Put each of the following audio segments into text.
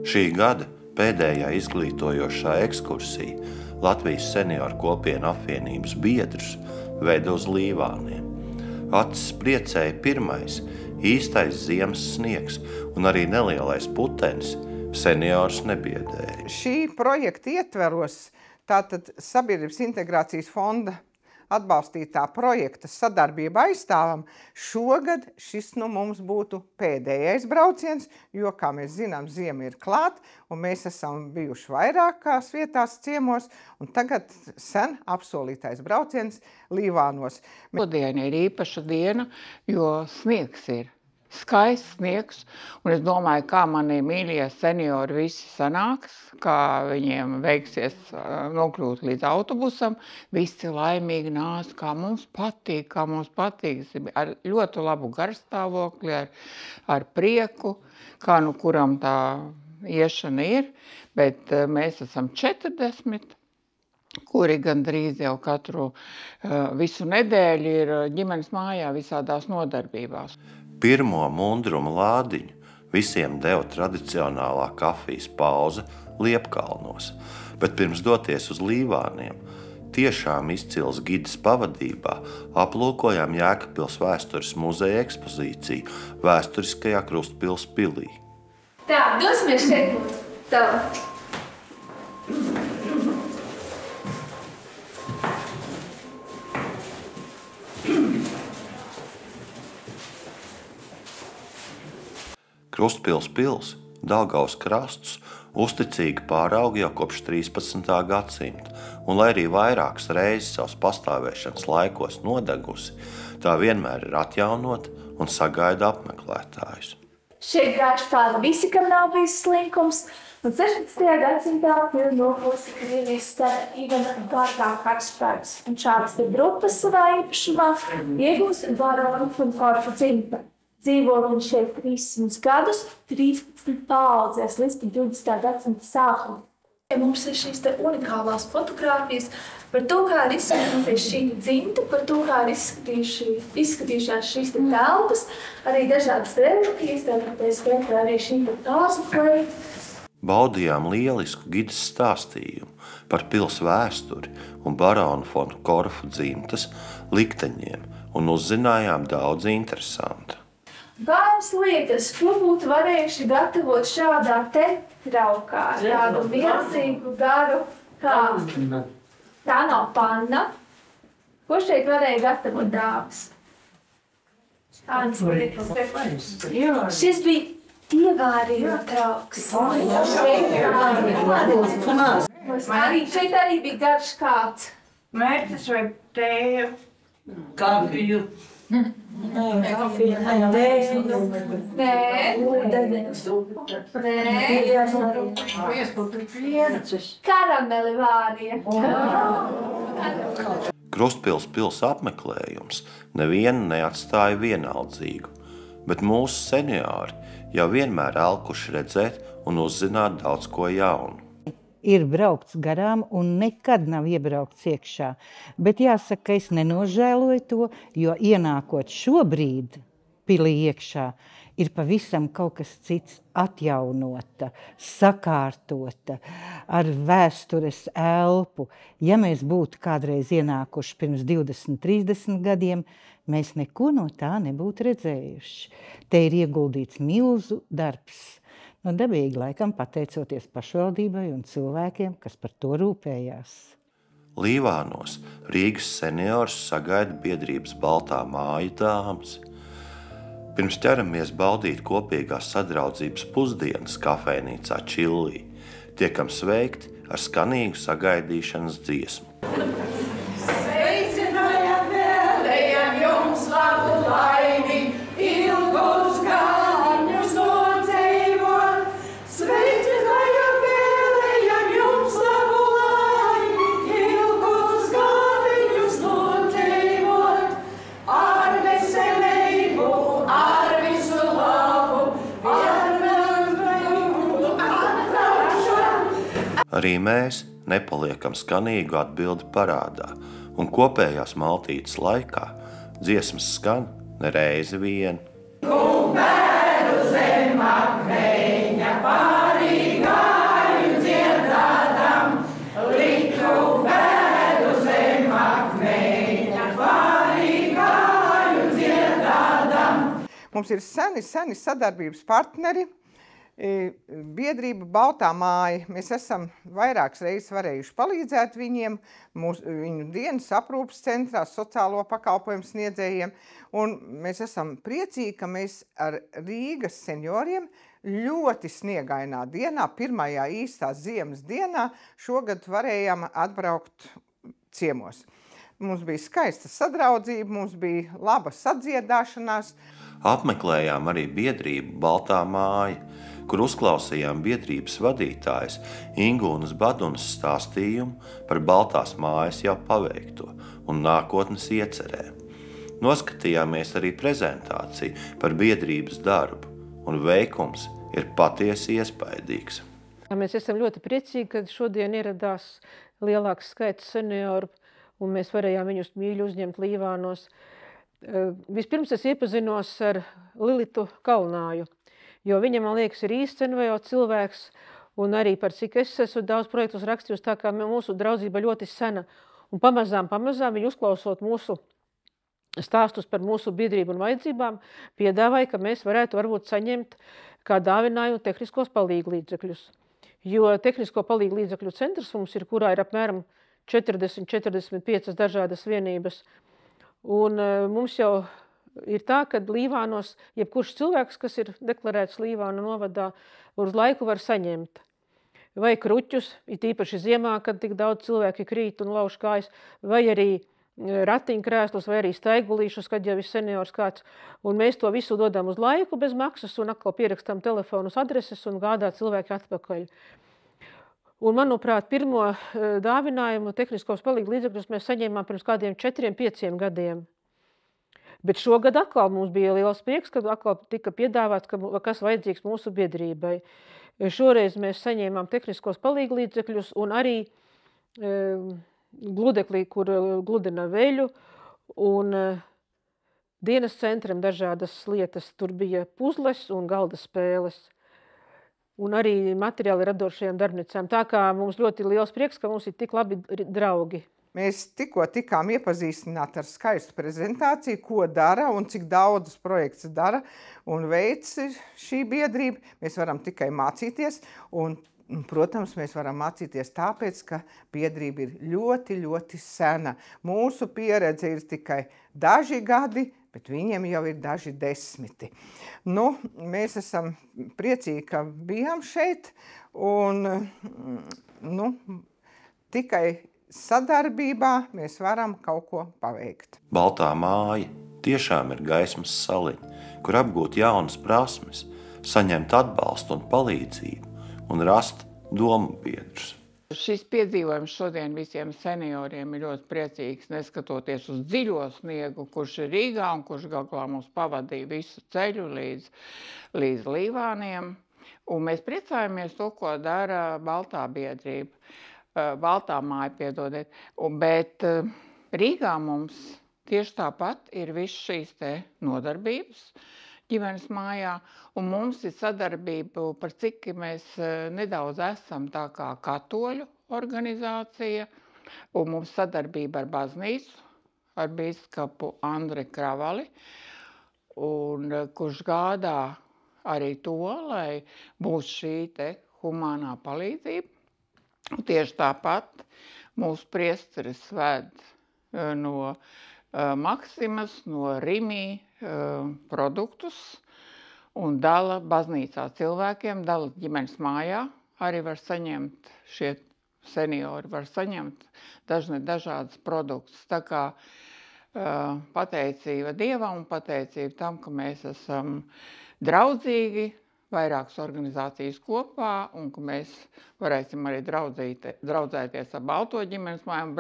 Šī gada pēdējā izglītojošā ekskursija Latvijas senioru kopienu apvienības biedrus veda uz Līvāniem. Acis priecēja pirmais, īstais ziemas sniegs un arī nelielais putenis seniorus nebiedēja. Šī projekta ietveros tātad Sabiedrības integrācijas fonda atbalstītā projekta sadarbība aizstāvam, šogad šis mums būtu pēdējais brauciens, jo, kā mēs zinām, ziema ir klāt, un mēs esam bijuši vairākās vietās ciemos, un tagad sen apsolītais brauciens Līvānos. Šodien ir īpaša diena, jo sniegs ir. Skaists sniegs, un es domāju, kā mani mīļie seniori visi sanāks, kā viņiem veiksies nokļūt līdz autobusam, visi laimīgi nāc, kā mums patīk, ar ļoti labu garstāvokli, ar prieku, kā nu kuram tā iešana ir, bet mēs esam 40, kuri gandrīz jau katru visu nedēļu ir ģimenes mājā visādās nodarbībās. Pirmo mundruma lādiņu visiem deva tradicionālā kafijas pauze Liepkalnos, bet pirms doties uz Līvāniem, tiešām izcils gidas pavadībā aplūkojām Jēkabpils vēstures muzeja ekspozīciju vēsturiskajā Krustpils pilī. Tā, dosimies šeit. Tā. Krustpils pils, Daugavas krasts, uzticīgi pārauga jau kopš 13. gadsimta, un lai arī vairākas reizes savas pastāvēšanas laikos nodegusi, tā vienmēr ir atjaunota un sagaida apmeklētājus. Šeit gājuši pāri visi, kam nav bijis slinkums, un 16. gadsimtā ir noklusi Krievijas cara Ivana Gārgā karaspēks, un šādas grupas savā īpašumā iegūst baronu un korfu dzimta. Dzīvo viņš šeit 300 gadus, 13 paaudzēs līdz 20. gadsimta sākumam. Mums ir šīs unikālās fotogrāfijas par to, kā ir izskatījusies šī dzimta, par to, kā ir izskatījušās šīs telpas, arī dažādas relikvijas, tāpēc skaitā arī šī tāzu kleita. Baudījām lielisku gidas stāstījumu par pils vēsturi un baronu fon Korfu dzimtas likteņiem un uzzinājām daudz interesantu. Kā jums liekas, ko būtu varējuši gatavot šādā te traukā, tādu milzīgu garu kā? Tā nav panna. Ko šeit varēja gatavot dāvas? Šis bija ievārījuma trauks. Šeit arī bija garš kāds. Mērķis vai tēju? Kafiju. Karameli vārija. Krustpils pils apmeklējums nevienu neatstāja vienaldzīgu, bet mūsu seniori jau vienmēr elkuši redzēt un uzzināt daudz ko jaunu. Ir braukts garām un nekad nav iebraukts iekšā. Bet jāsaka, ka es nenožēloju to, jo ienākot šobrīd pilī iekšā, ir pavisam kaut kas cits atjaunota, sakārtota, ar vēstures elpu. Ja mēs būtu kādreiz ienākuši pirms 20-30 gadiem, mēs neko no tā nebūtu redzējuši. Te ir ieguldīts milzu darbs. Dabīgi laikam pateicoties pašvaldībai un cilvēkiem, kas par to rūpējās. Līvānos Rīgas seniors sagaida biedrības Baltā māja dāmas. Pirms ķeramies baudīt kopīgās sadraudzības pusdienas kafejnīcā Čillī, tiekam sveikti ar skanīgu sagaidīšanas dziesmu. Sveicinājam, vēlējam jums labu laimi, ilgus gāņus nodzīvot. Sveicinājam, vēlējam jums labu laimi, ilgus gāņus nodzīvot. Ar veselību, ar visu labu, ar mīlestību, atbraukšanu. Arī mēs nepaliekam skanīgu atbildi parādā, un kopējās maltītes laikā dziesmas skan nereizi vien. Kumbēru zem akmeņa pārīgi Mums ir seni sadarbības partneri, biedrība Baltā māja. Mēs esam vairākas reizes varējuši palīdzēt viņiem, viņu dienas aprūpas centrā, sociālo pakalpojumu sniedzējiem. Un mēs esam priecīgi, ka mēs ar Rīgas senioriem ļoti sniegainā dienā, pirmajā īstā ziemas dienā, šogad varējām atbraukt ciemos. Mums bija skaista sadraudzība, mums bija laba sadziedāšanās. Apmeklējām arī biedrību Baltā māja, kur uzklausījām biedrības vadītājas Ingūnas Badunas stāstījumu par Baltās mājas jau paveikto un nākotnes iecerēm. Noskatījāmies arī prezentāciju par biedrības darbu, un veikums ir patiesi iespaidīgs. Mēs esam ļoti priecīgi, ka šodien ieradās lielāks skaits senioru, un mēs varējām viņus mīļi uzņemt Līvānos. Vispirms es iepazinos ar Lilitu Kalnāju, jo viņa, man liekas, ir īsts NVO cilvēks, un arī par cik es esmu daudz projektus rakstījusi, tā kā mūsu draudzība ļoti sena. Un pamazām viņa uzklausot mūsu stāstus par mūsu biedrību un vajadzībām, piedāvāja, ka mēs varētu varbūt saņemt kā dāvinājumu tehniskos palīglīdzekļus. Jo tehnisko palīglīdzekļu centrs mums ir, kurā ir apmēram 40-45 dažādas vienības. Un mums jau ir tā, ka Līvānos jebkurš cilvēks, kas ir deklarēts Līvānu novadā, uz laiku var saņemt. Vai kruķus, it īpaši ziemā, kad tik daudz cilvēki krīt un lauž kājas, vai arī ratiņkrēslus, vai arī staigulīšus, kad jau ir seniors kāds. Un mēs to visu dodam uz laiku bez maksas un atkal pierakstam telefonus adreses un gādā cilvēki atpakaļ. Un, manuprāt, pirmo dāvinājumu tehniskos palīglīdzekļus mēs saņēmām pirms kādiem 4-5 gadiem. Bet šogad atkal mums bija liels prieks, kad atkal tika piedāvāts, kas vajadzīgs mūsu biedrībai. Šoreiz mēs saņēmām tehniskos palīglīdzekļus un arī gludeklī, kur gludina veļu, un dienas centram dažādas lietas. Tur bija puzles un galda spēles. Un arī materiāli radošajām darbnīcām. Tā kā mums ļoti liels prieks, ka mums ir tik labi draugi. Mēs tikko tikām iepazīstināti ar skaistu prezentāciju, ko dara un cik daudzus projektus dara un veic šī biedrība. Mēs varam tikai mācīties un, protams, mēs varam mācīties tāpēc, ka biedrība ir ļoti, ļoti sena. Mūsu pieredze ir tikai daži gadi, bet viņiem jau ir daži 10. Nu, mēs esam priecīgi, ka bijām šeit un tikai sadarbībā mēs varam kaut ko paveikt. Baltā māja tiešām ir gaismas saliņa, kur apgūt jaunas prasmes, saņemt atbalstu un palīdzību un rast domu biedrus. Šis piedzīvojums šodien visiem senioriem ir ļoti priecīgs, neskatoties uz dziļo sniegu, kurš ir Rīgā un kurš galā mums pavadīja visu ceļu līdz Līvāniem. Un mēs priecājamies to, ko dara Baltā biedrība, Baltā māja, piedodiet. Bet Rīgā mums tieši tāpat ir viss šīs te nodarbības ģimenes mājā, un mums ir sadarbība, par cik mēs nedaudz esam tā kā katoļu organizācija, un mums sadarbība ar baznīcu, ar bīskapu Andri Kravali, un kurš gādā arī to, lai būtu šī te humānā palīdzība. Un tieši tāpat mūsu priesteris ved no Maksimas, no Rimī produktus un dala baznīcā cilvēkiem, dala ģimenes mājā. Arī var saņemt, šie seniori var saņemt dažādas produktus. Tā kā pateicība Dievam un pateicība tam, ka mēs esam draudzīgi, vairākas organizācijas kopā, un ka mēs varēsim arī draudzēties ar Balto ģimenes mājām,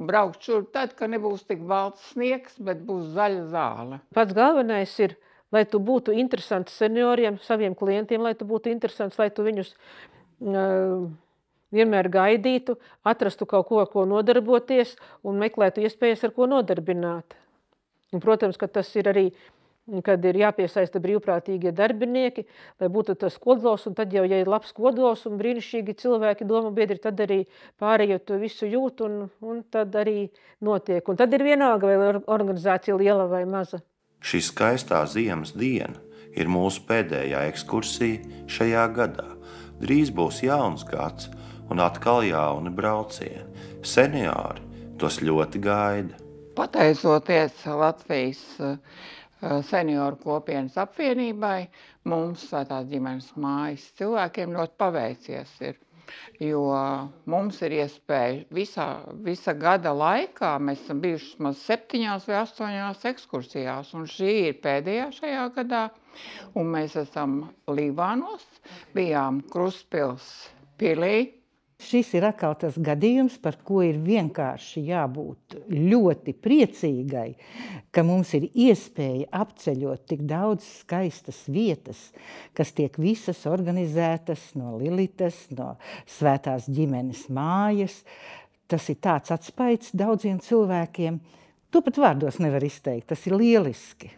braukt šur tad, ka nebūs tik balts sniegs, bet būs zaļa zāle. Pats galvenais ir, lai tu būtu interesants senioriem, saviem klientiem, lai tu būtu interesants, lai tu viņus vienmēr gaidītu, atrastu kaut ko, ar ko nodarboties un meklētu iespējas, ar ko nodarbināt. Un, protams, ka tas ir arī, kad ir jāpiesaista brīvprātīgie darbinieki, lai būtu tas kodols, un tad jau, ja ir labs kodols un brīnišķīgi cilvēki, domu biedri, tad arī pārējie to visu jūt, un tad arī notiek. Un tad ir vienalga, vai organizācija liela vai maza. Šī skaistā ziemas diena ir mūsu pēdējā ekskursija šajā gadā. Drīz būs jauns gads un atkal jauni braucieni. Seniori tos ļoti gaida. Pateicoties Latvijas senioru kopienas apvienībai, mums Svētās ģimenes mājas cilvēkiem ļoti paveicies ir. Jo mums ir iespēja visa gada laikā, mēs esam bijuši maz 7 vai 8 ekskursijās, un šī ir pēdējā šajā gadā, un mēs esam Līvānos, bijām Krustpils pilī. Šis ir atkal tas gadījums, par ko ir vienkārši jābūt ļoti priecīgai, ka mums ir iespēja apceļot tik daudz skaistas vietas, kas tiek visas organizētas no Lilitas, no Svētās ģimenes mājas. Tas ir tāds atspaids daudziem cilvēkiem. To pat vārdos nevar izteikt, tas ir lieliski.